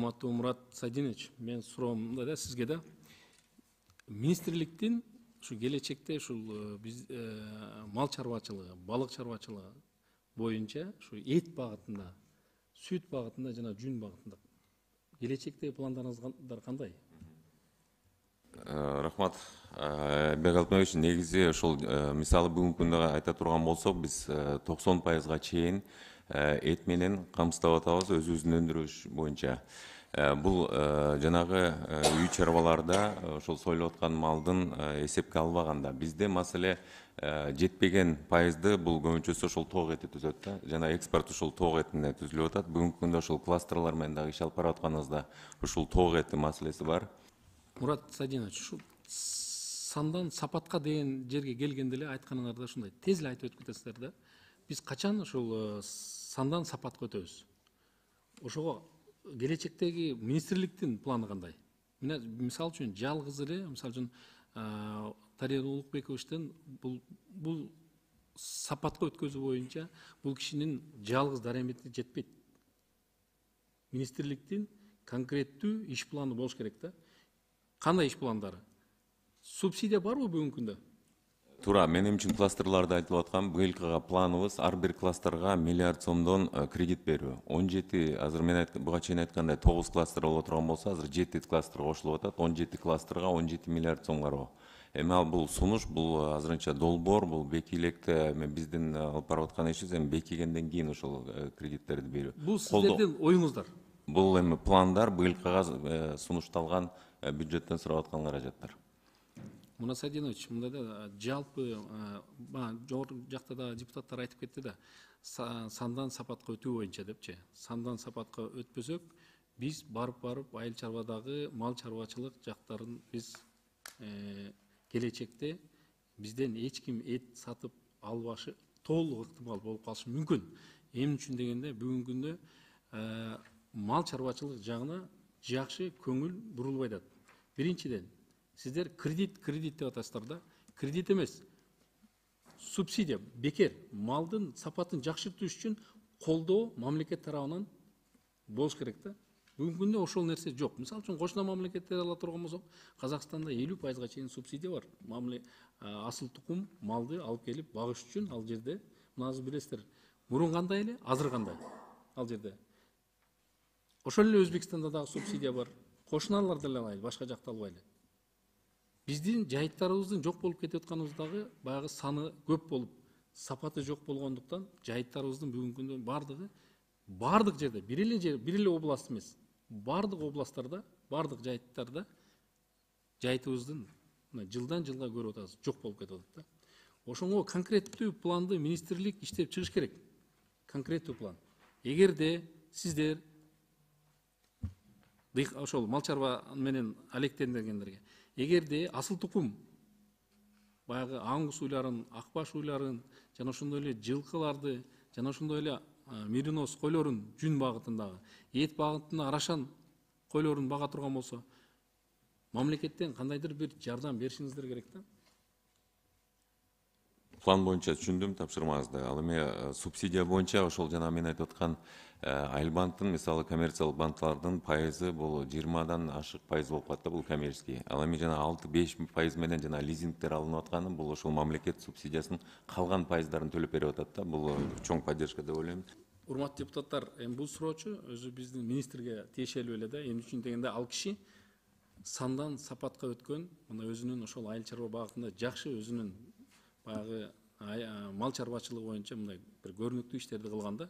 урматтуу Мурат Сайдинович, мен суроом да сизге да министрликтин ушу келечекте ушул биз мал чарбачылыгы, балык чарбачылыгы боюнча ушу эт багытында, сүт багытында жана жүн багытында келечекте пландарыңыздар кандай? Рахмат. Бек Алтынович, негизи ошол мисалы бүгүнкү күндө айта турган болсок, биз 90%га чейин эт менен камсыздап атабыз өзүбүздүн өндүрүш боюнча. Бул жанагы үй чарбаларда ошол сойлоп аткан малдын эсепке албаганда бизде маселе жетпеген пайызды бул көбүнчөсү ошол тоок эти түзөт да. Жана экспорт ошол тоок этине түзүлүп атат. Бүгүнкү күндө ошол кластерлар менен дагы иш алып барып атканыбызда ушул тоок эти маселеси бар. Мурат Сайдинович, ушу сандан сапатка деген жерге келгенде эле айтканыңарда ушундай тез эле айтып өтүп кетесиздер да. Биз качан ушул сандан сапатка өтөбүз? Ошого келечектеги министрликтин планы кандай? Мисалы үчүн жалгыз эле, мисалы үчүн Тария Улукбековичтен бул сапатка өткөзүү боюнча бул кишинин жалгыз дарамети жетпейт. Министрликтин конкреттүү иш планы болуш керек да. Кандай иш пландары? Субсидия барбы бүгүнкү күндө? Туура, менин үчүн кластерларды айтып аткан быйылкыга планыбыз ар бир кластерга миллиард сомдон кредит берүү. 17, азыр мен буга чейин айткандай 9 кластер боло турган болсо, азыр 7 кластер кошулуп атат. 17 кластерга 17 миллиард сом кароо. Эми ал бул сунуш, бул азырынча долбоор, бул бекилекте биздин алып барып аткан ишибиз эми бекигенден кийин ошол кредиттерди берүү. Бул сиздердин оюңуздар. Бул эми пландар быйылкыга сунушталган бюджеттен сурап аткан каражаттар. Мурат Сайдинович, мында да жалпы жогорку жакта да депутаттар айтып кетти да, сандан сапатка өтүү боюнча депчи. Сандан сапатка өтпөсөк, биз барып айыл чарбадагы мал чарбачылык жактарын биз келечекте бизден эч ким эт сатып албашы толук ыктымал болуп калышы мүмкүн. Эмне үчүн дегенде бүгүнкү күндө мал чарбачылык жагына жакшы көңүл бурулбай атат. Биринчиден, сиздер кредит деп атасыздар да. Кредит эмес, субсидия, бекер, малдын сапатын жакшыртыш үчүн колдоо мамлекет тарабынан болуш керек да. Бүгүнкү күндө ошол нерсе жок. Мисалы үчүн кошуна мамлекеттерди ала турган болсок, Казакстанда 50%га чейин субсидия бар. Асыл тукум малды алып келип багыш үчүн ал жерде, мына билесиздер, мурун кандай эле, азыр кандай ал жерде. Ошол эле Өзбекстанда дагы субсидия бар. Кошуналарды эле алайлы, башка жакта албайлы. Биздин жайыттарыбыздын жок болуп кетип атканыбыздагы баягы саны көп болуп, сапаты жок болгондуктан жайыттарыбыздын бүгүнкү күндө бардык жерде, бир эле област эмес, бардык областтарда, бардык жайыттарда жайытыбыздын жылдан жылга көрүп атабыз, жок болуп кетип атат да. Ошоңо конкреттүү планды министрлик иштеп чыгыш керек. Конкреттүү план. Эгерде сиздер ошол мал чарба менен алектенгендерге, эгерде асыл тукум баягы аңгус уйларын, акбаш уйларын, жана ошондой эле жылкыларды, жана ошондой эле меринос койлорун жүн багытындагы, эт багытында арашан койлорун бага турган болсо, мамлекеттен кандайдыр бир жардам беришиңиздер керек да. План боюнча түшүндүм тапшырмаңызды. Ал эми субсидия боюнча ошол жана мен айтып аткан айыл банктын, мисалы коммерциялык банклардын пайызы бул 20-дан ашык пайыз болуп калат да, бул коммерческий. Ал эми жана 6-5% менен жана лизингтер алынып атканы, бул ошол мамлекет субсидиясынын калган пайыздарын төлөп берип атат да. Бул чоң поддержка деп ойлойм. Урматтуу депутаттар, эми бул суроочу өзү биздин министрге тиешелүү эле да. Эмне үчүн дегенде ал киши сандан сапатка өткөн, мына өзүнүн ошол айыл чарба багытында жакшы өзүнүн баягы мал чарбачылыгы боюнча мындай бир көрүнүктүү иштерди кылганда,